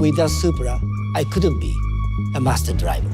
Without Supra, I couldn't be a master driver.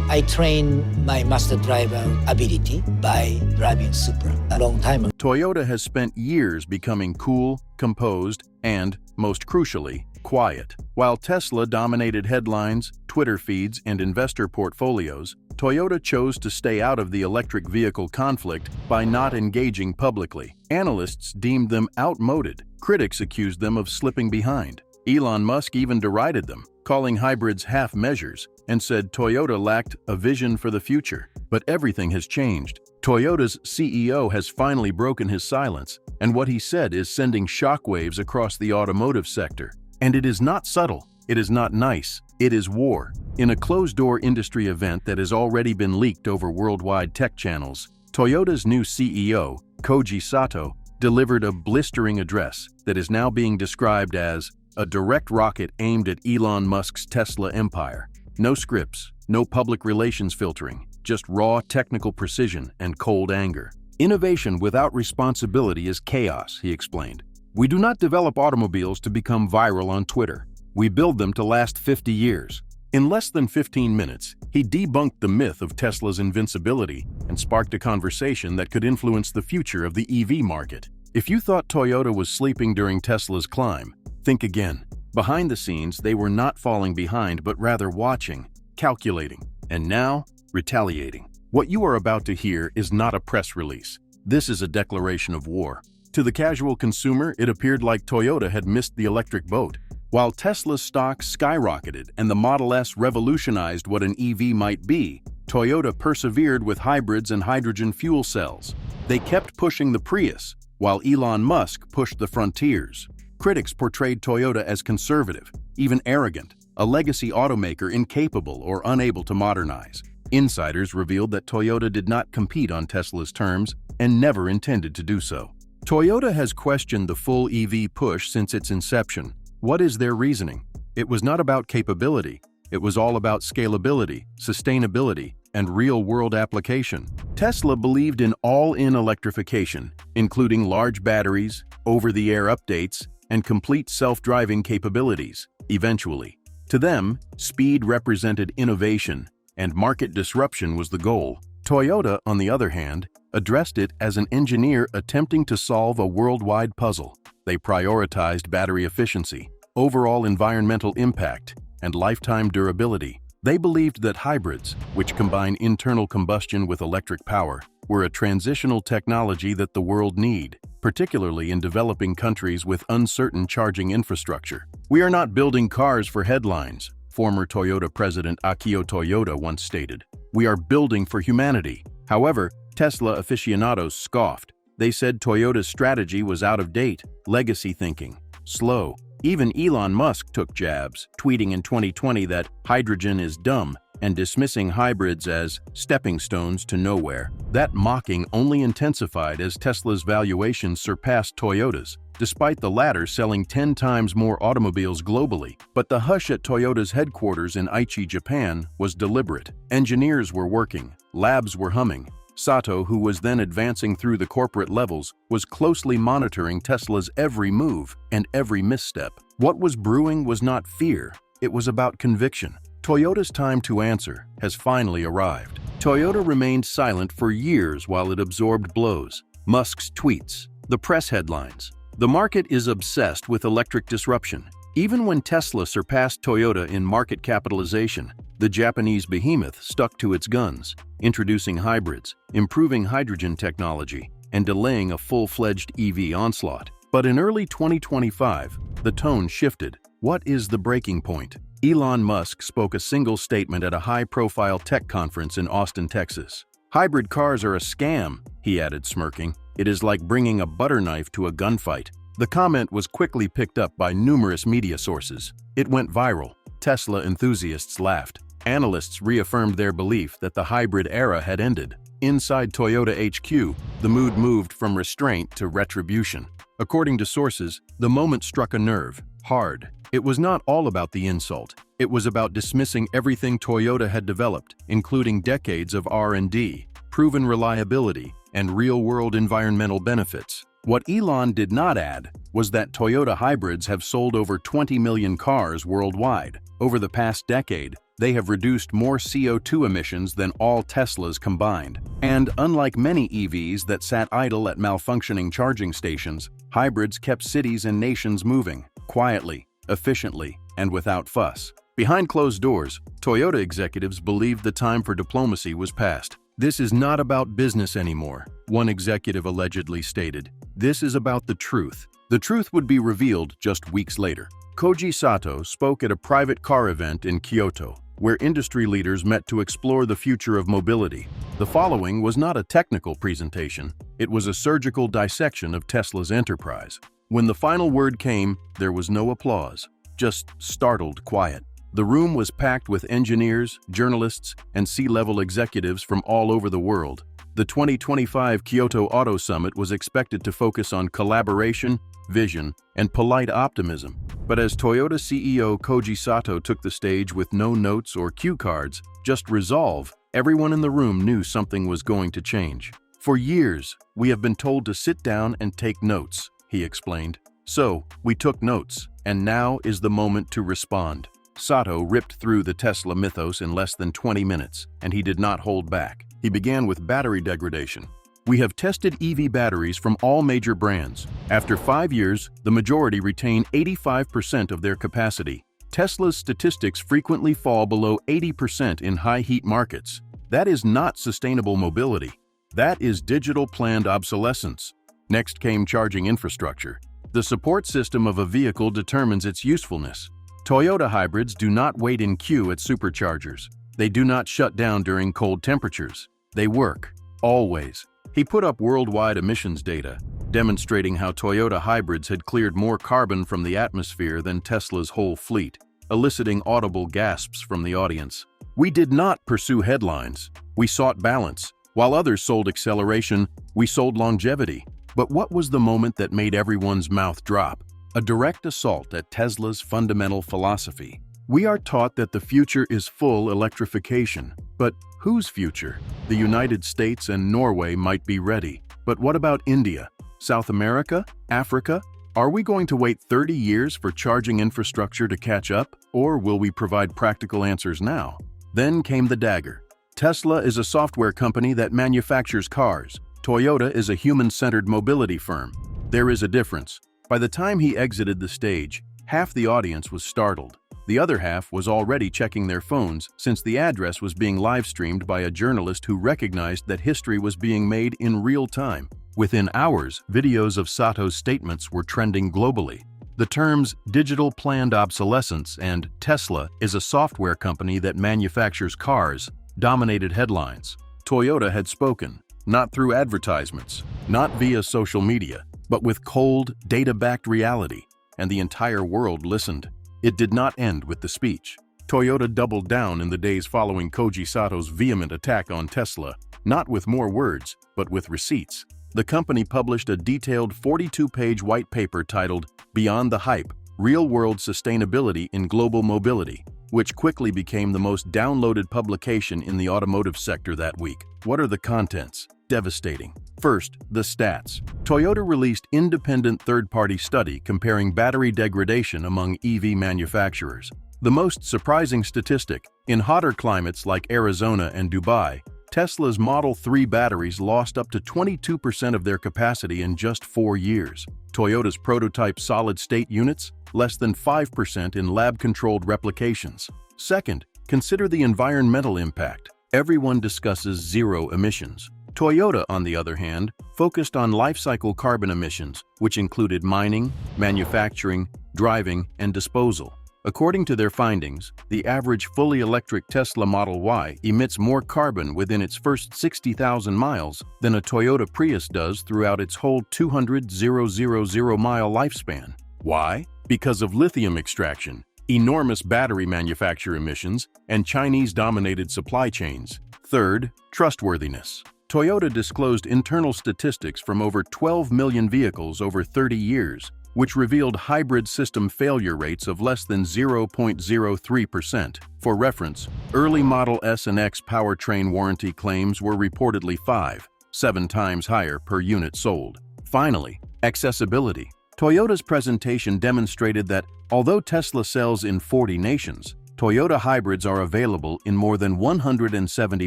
I trained my master driver ability by driving Supra a long time ago. Toyota has spent years becoming cool, composed, and, most crucially, quiet. While Tesla dominated headlines, Twitter feeds, and investor portfolios, Toyota chose to stay out of the electric vehicle conflict by not engaging publicly. Analysts deemed them outmoded. Critics accused them of slipping behind. Elon Musk even derided them, calling hybrids half-measures, and said Toyota lacked a vision for the future. But everything has changed. Toyota's CEO has finally broken his silence, and what he said is sending shockwaves across the automotive sector. And it is not subtle, it is not nice, it is war. In a closed-door industry event that has already been leaked over worldwide tech channels, Toyota's new CEO, Koji Sato, delivered a blistering address that is now being described as a direct rocket aimed at Elon Musk's Tesla empire. No scripts, no public relations filtering, just raw technical precision and cold anger. Innovation without responsibility is chaos, he explained. We do not develop automobiles to become viral on Twitter. We build them to last 50 years. In less than 15 minutes, he debunked the myth of Tesla's invincibility and sparked a conversation that could influence the future of the EV market. If you thought Toyota was sleeping during Tesla's climb, think again. Behind the scenes, they were not falling behind, but rather watching, calculating, and now, retaliating. What you are about to hear is not a press release. This is a declaration of war. To the casual consumer, it appeared like Toyota had missed the electric boat. While Tesla's stock skyrocketed and the Model S revolutionized what an EV might be, Toyota persevered with hybrids and hydrogen fuel cells. They kept pushing the Prius, while Elon Musk pushed the frontiers. Critics portrayed Toyota as conservative, even arrogant, a legacy automaker incapable or unable to modernize. Insiders revealed that Toyota did not compete on Tesla's terms and never intended to do so. Toyota has questioned the full EV push since its inception. What is their reasoning? It was not about capability. It was all about scalability, sustainability, and real-world application. Tesla believed in all-in electrification, including large batteries, over-the-air updates, and complete self-driving capabilities, eventually. To them, speed represented innovation, and market disruption was the goal. Toyota, on the other hand, addressed it as an engineer attempting to solve a worldwide puzzle. They prioritized battery efficiency, overall environmental impact, and lifetime durability. They believed that hybrids, which combine internal combustion with electric power, were a transitional technology that the world need, particularly in developing countries with uncertain charging infrastructure. "We are not building cars for headlines," former Toyota president Akio Toyoda once stated. "We are building for humanity." However, Tesla aficionados scoffed. They said Toyota's strategy was out of date, legacy thinking, slow. Even Elon Musk took jabs, tweeting in 2020 that hydrogen is dumb and dismissing hybrids as stepping stones to nowhere. That mocking only intensified as Tesla's valuations surpassed Toyota's, despite the latter selling 10 times more automobiles globally. But the hush at Toyota's headquarters in Aichi, Japan, was deliberate. Engineers were working, labs were humming. Sato, who was then advancing through the corporate levels, was closely monitoring Tesla's every move and every misstep. What was brewing was not fear, it was about conviction. Toyota's time to answer has finally arrived. Toyota remained silent for years while it absorbed blows. Musk's tweets, the press headlines. The market is obsessed with electric disruption. Even when Tesla surpassed Toyota in market capitalization, the Japanese behemoth stuck to its guns, introducing hybrids, improving hydrogen technology, and delaying a full-fledged EV onslaught. But in early 2025, the tone shifted. What is the breaking point? Elon Musk spoke a single statement at a high-profile tech conference in Austin, Texas. "Hybrid cars are a scam," he added, smirking. "It is like bringing a butter knife to a gunfight." The comment was quickly picked up by numerous media sources. It went viral. Tesla enthusiasts laughed. Analysts reaffirmed their belief that the hybrid era had ended. Inside Toyota HQ, the mood moved from restraint to retribution. According to sources, the moment struck a nerve, hard. It was not all about the insult. It was about dismissing everything Toyota had developed, including decades of R&D, proven reliability, and real-world environmental benefits. What Elon did not add was that Toyota hybrids have sold over 20 million cars worldwide. Over the past decade, they have reduced more CO2 emissions than all Teslas combined. And unlike many EVs that sat idle at malfunctioning charging stations, hybrids kept cities and nations moving, quietly, efficiently, and without fuss. Behind closed doors, Toyota executives believed the time for diplomacy was past. "This is not about business anymore," one executive allegedly stated. "This is about the truth." The truth would be revealed just weeks later. Koji Sato spoke at a private car event in Kyoto, where industry leaders met to explore the future of mobility. The following was not a technical presentation, it was a surgical dissection of Tesla's enterprise. When the final word came, there was no applause, just startled quiet. The room was packed with engineers, journalists, and C-level executives from all over the world. The 2025 Kyoto Auto Summit was expected to focus on collaboration, vision, and polite optimism. But as Toyota CEO Koji Sato took the stage with no notes or cue cards, just resolve, everyone in the room knew something was going to change. "For years, we have been told to sit down and take notes," he explained. "So, we took notes, and now is the moment to respond." Sato ripped through the Tesla mythos in less than 20 minutes, and he did not hold back. He began with battery degradation. "We have tested EV batteries from all major brands. After 5 years, the majority retain 85% of their capacity. Tesla's statistics frequently fall below 80% in high-heat markets. That is not sustainable mobility. That is digital planned obsolescence." Next came charging infrastructure. "The support system of a vehicle determines its usefulness. Toyota hybrids do not wait in queue at superchargers. They do not shut down during cold temperatures. They work, always." He put up worldwide emissions data, demonstrating how Toyota hybrids had cleared more carbon from the atmosphere than Tesla's whole fleet, eliciting audible gasps from the audience. "We did not pursue headlines. We sought balance. While others sold acceleration, we sold longevity." But what was the moment that made everyone's mouth drop? A direct assault at Tesla's fundamental philosophy. "We are taught that the future is full electrification. But whose future? The United States and Norway might be ready. But what about India? South America? Africa? Are we going to wait 30 years for charging infrastructure to catch up? Or will we provide practical answers now?" Then came the dagger. Tesla is a software company that manufactures cars. Toyota is a human-centered mobility firm. There is a difference. By the time he exited the stage, half the audience was startled. The other half was already checking their phones since the address was being live-streamed by a journalist who recognized that history was being made in real time. Within hours, videos of Sato's statements were trending globally. The terms digital planned obsolescence and Tesla is a software company that manufactures cars dominated headlines. Toyota had spoken, not through advertisements, not via social media, but with cold, data-backed reality, and the entire world listened. It did not end with the speech. Toyota doubled down in the days following Koji Sato's vehement attack on Tesla, not with more words, but with receipts. The company published a detailed 42-page white paper titled "Beyond the Hype: Real-World Sustainability in Global Mobility," which quickly became the most downloaded publication in the automotive sector that week. What are the contents? Devastating. First, the stats. Toyota released independent third-party study comparing battery degradation among EV manufacturers. The most surprising statistic, in hotter climates like Arizona and Dubai, Tesla's Model 3 batteries lost up to 22% of their capacity in just 4 years. Toyota's prototype solid-state units, less than 5% in lab-controlled replications. Second, consider the environmental impact. Everyone discusses zero emissions. Toyota, on the other hand, focused on life-cycle carbon emissions, which included mining, manufacturing, driving, and disposal. According to their findings, the average fully electric Tesla Model Y emits more carbon within its first 60,000 miles than a Toyota Prius does throughout its whole 200,000-mile lifespan. Why? Because of lithium extraction, enormous battery manufacture emissions, and Chinese-dominated supply chains. Third, trustworthiness. Toyota disclosed internal statistics from over 12 million vehicles over 30 years, which revealed hybrid system failure rates of less than 0.03%. For reference, early Model S and X powertrain warranty claims were reportedly 5-7 times higher per unit sold. Finally, Accessibility. Toyota's presentation demonstrated that although Tesla sells in 40 nations, Toyota hybrids are available in more than 170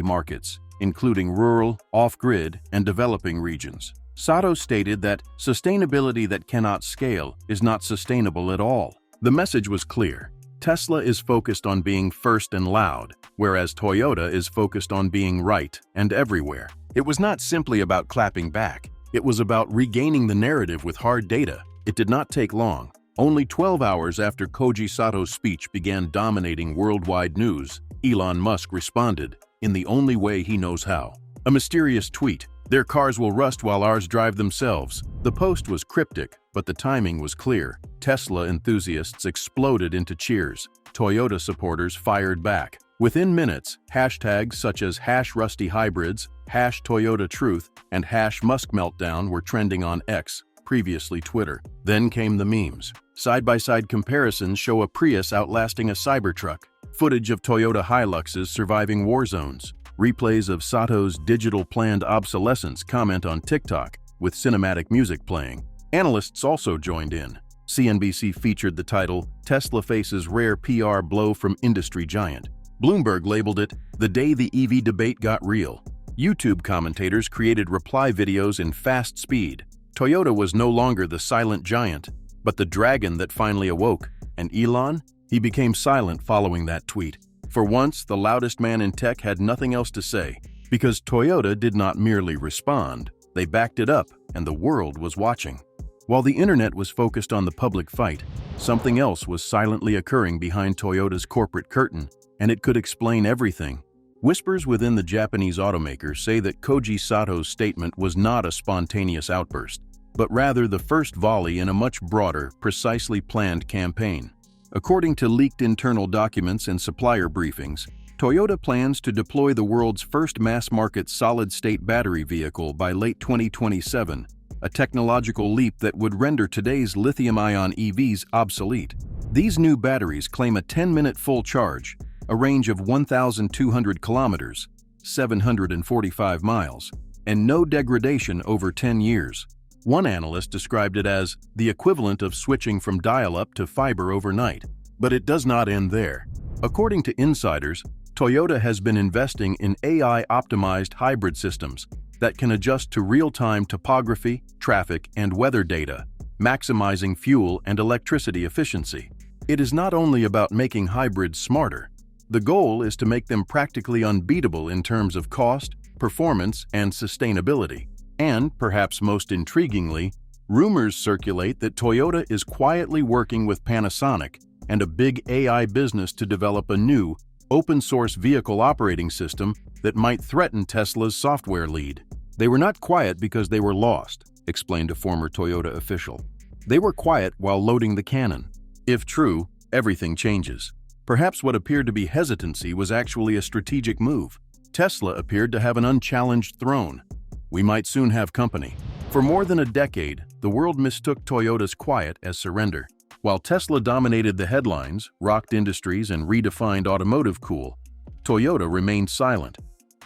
markets, including rural, off-grid, and developing regions. Sato stated that sustainability that cannot scale is not sustainable at all. The message was clear. Tesla is focused on being first and loud, whereas Toyota is focused on being right and everywhere. It was not simply about clapping back. It was about regaining the narrative with hard data. It did not take long. Only 12 hours after Koji Sato's speech began dominating worldwide news, Elon Musk responded, in the only way he knows how. A mysterious tweet. "Their cars will rust while ours drive themselves." The post was cryptic, but the timing was clear. Tesla enthusiasts exploded into cheers. Toyota supporters fired back. Within minutes, hashtags such as #RustyHybrids, #ToyotaTruth, and #MuskMeltdown were trending on X, previously Twitter. Then came the memes. Side-by-side comparisons show a Prius outlasting a Cybertruck, footage of Toyota Hiluxes surviving war zones, replays of Sato's digital planned obsolescence comment on TikTok, with cinematic music playing. Analysts also joined in. CNBC featured the title, "Tesla Faces Rare PR Blow from Industry Giant." Bloomberg labeled it, "The Day the EV Debate Got Real." YouTube commentators created reply videos in fast speed. Toyota was no longer the silent giant, but the dragon that finally awoke. And Elon? He became silent following that tweet. For once, the loudest man in tech had nothing else to say, because Toyota did not merely respond. They backed it up, and the world was watching. While the internet was focused on the public fight, something else was silently occurring behind Toyota's corporate curtain, and it could explain everything. Whispers within the Japanese automaker say that Koji Sato's statement was not a spontaneous outburst, but rather the first volley in a much broader, precisely planned campaign. According to leaked internal documents and supplier briefings, Toyota plans to deploy the world's first mass-market solid-state battery vehicle by late 2027, a technological leap that would render today's lithium-ion EVs obsolete. These new batteries claim a 10-minute full charge, a range of 1,200 kilometers, 745 miles, and no degradation over 10 years. One analyst described it as the equivalent of switching from dial-up to fiber overnight. But it does not end there. According to insiders, Toyota has been investing in AI-optimized hybrid systems that can adjust to real-time topography, traffic, and weather data, maximizing fuel and electricity efficiency. It is not only about making hybrids smarter. The goal is to make them practically unbeatable in terms of cost, performance, and sustainability. And, perhaps most intriguingly, rumors circulate that Toyota is quietly working with Panasonic and a big AI business to develop a new, open-source vehicle operating system that might threaten Tesla's software lead. "They were not quiet because they were lost," explained a former Toyota official. "They were quiet while loading the cannon." If true, everything changes. Perhaps what appeared to be hesitancy was actually a strategic move. Tesla appeared to have an unchallenged throne. We might soon have company. For more than a decade, the world mistook Toyota's quiet as surrender. While Tesla dominated the headlines, rocked industries, and redefined automotive cool, Toyota remained silent,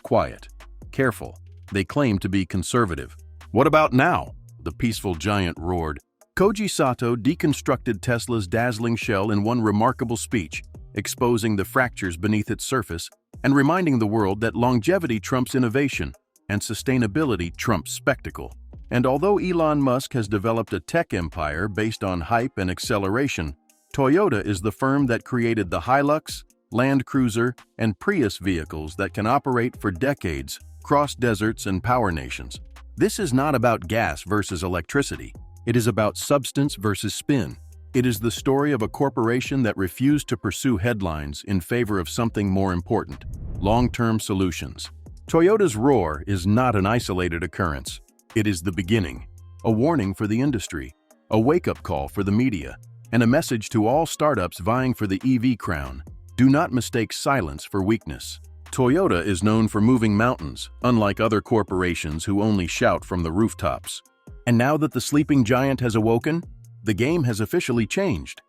quiet, careful. They claimed to be conservative. "What about now?" the peaceful giant roared. Koji Sato deconstructed Tesla's dazzling shell in one remarkable speech, exposing the fractures beneath its surface and reminding the world that longevity trumps innovation and sustainability trumps spectacle. And although Elon Musk has developed a tech empire based on hype and acceleration, Toyota is the firm that created the Hilux, Land Cruiser, and Prius vehicles that can operate for decades, cross deserts and power nations. This is not about gas versus electricity. It is about substance versus spin. It is the story of a corporation that refused to pursue headlines in favor of something more important: long-term solutions. Toyota's roar is not an isolated occurrence. It is the beginning, a warning for the industry, a wake-up call for the media, and a message to all startups vying for the EV crown. Do not mistake silence for weakness. Toyota is known for moving mountains, unlike other corporations who only shout from the rooftops. And now that the sleeping giant has awoken, the game has officially changed.